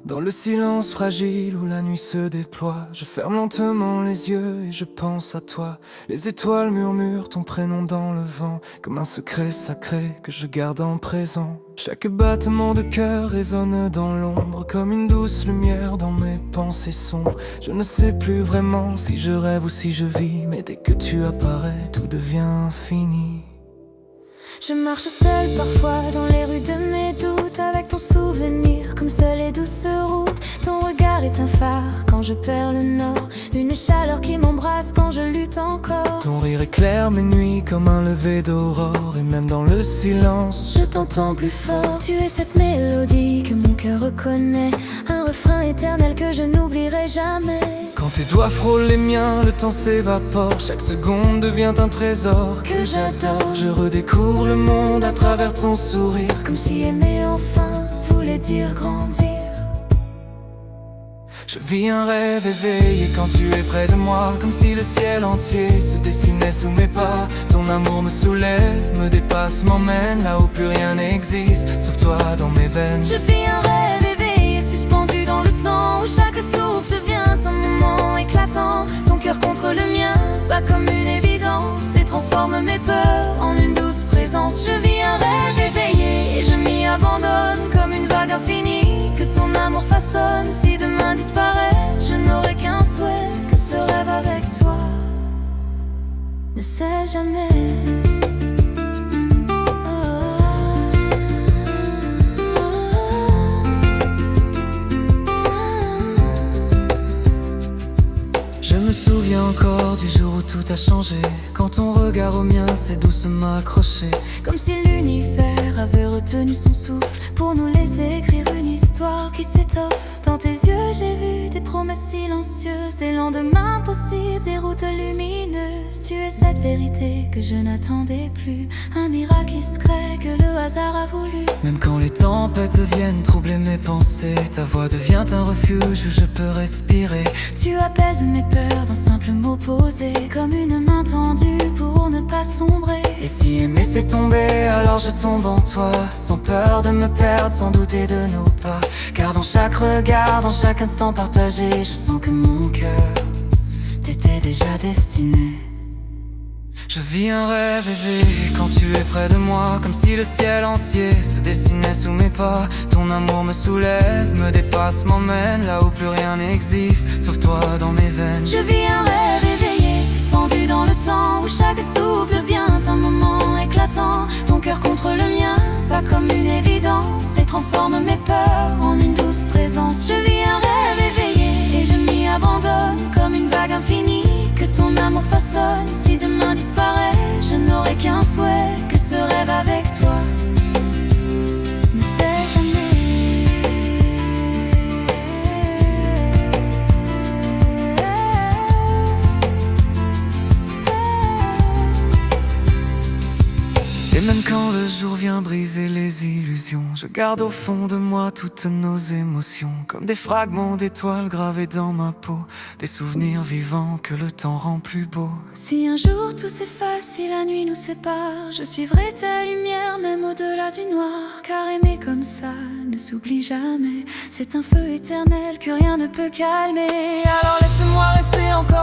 Dans le silence fragile où la nuit se déploie, je ferme lentement les yeux et je pense à toi. Les étoiles murmurent ton prénom dans le vent, comme un secret sacré que je garde en présent. Chaque battement de cœur résonne dans l'ombre, comme une douce lumière dans mes pensées sombres. Je ne sais plus vraiment si je rêve ou si je vis, mais dès que tu apparais, tout devient infini. Je marche seule parfois dans les rues de mes doutes, avec ton souvenir comme seule et douce route. Ton regard est un phare quand je perds le nord, une chaleur qui m'embrasse quand je lutte encore. Ton rire éclaire mes nuits comme un lever d'aurore, et même dans le silence, je t'entends plus fort. Tu es cette mélodie que mon cœur reconnaît, un refrain éternel que je n'oublierai jamais. Quand tes doigts frôlent les miens, le temps s'évapore, chaque seconde devient un trésor que j'adore. Je redécouvre le monde à travers ton sourire, comme si aimer enfin voulait dire grandir. Je vis un rêve éveillé quand tu es près de moi, comme si le ciel entier se dessinait sous mes pas. Ton amour me soulève, me dépasse, m'emmène là où plus rien n'existe, sauf toi dans mes veines. Je vis un rêve éveillé, suspendu dans le temps, où chaque souffle devient un moment éclatant. Ton cœur contre le mien, bat comme une évidence, et transforme mes peurs en une douce présence. Je vis un rêve éveillé et je m'y abandonne, comme une vague infinie que ton amour façonne. Si demain disparaît, je n'aurai qu'un souhait, que ce rêve avec toi ne sait jamais. Je me souviens encore du jour où tout a changé, quand ton regard au mien s'est doucement accroché, comme si l'univers avait retenu son souffle pour nous laisser écrire une histoire qui s'étoffe. Dans tes yeux j'ai vu des promesses silencieuses, des lendemains possibles, des routes lumineuses. Tu es cette vérité que je n'attendais plus, un miracle qui se crée que le hasard a voulu. Même quand les tempêtes viennent troubler mes pensées, ta voix devient un refuge où je peux respirer. Tu apaises mes peurs d'un simple mot posé, comme une main tendue pour ne pas sombrer. Et si aimer c'est tomber, alors je tombe en toi, sans peur de me perdre, sans douter de nos pas. Car dans chaque regard, dans chaque instant partagé, je sens que mon cœur t'était déjà destiné. Je vis un rêve éveillé quand tu es près de moi, comme si le ciel entier se dessinait sous mes pas. Ton amour me soulève, me dépasse, m'emmène là où plus rien n'existe, sauf toi dans mes veines. Je vis un rêve éveillé, suspendu dans le temps, où chaque souffle devient un moment éclatant. Ton cœur contre le mien, pas comme une évidence, et transforme mes peurs en une douce présence. Je vis un rêve éveillé et je m'y abandonne, comme une vague infinie que ton amour façonne. Si demain disparaît, je n'aurai qu'un souhait, que ce rêve avec toi ne sait jamais. Et même quand le jour vient briser les illusions, je garde au fond de moi toutes nos émotions, comme des fragments d'étoiles gravés dans ma peau, des souvenirs vivants que le temps rend plus beaux. Si un jour tout s'efface, si la nuit nous sépare, je suivrai ta lumière même au-delà du noir. Car aimer comme ça ne s'oublie jamais, c'est un feu éternel que rien ne peut calmer. Alors laisse-moi rester encore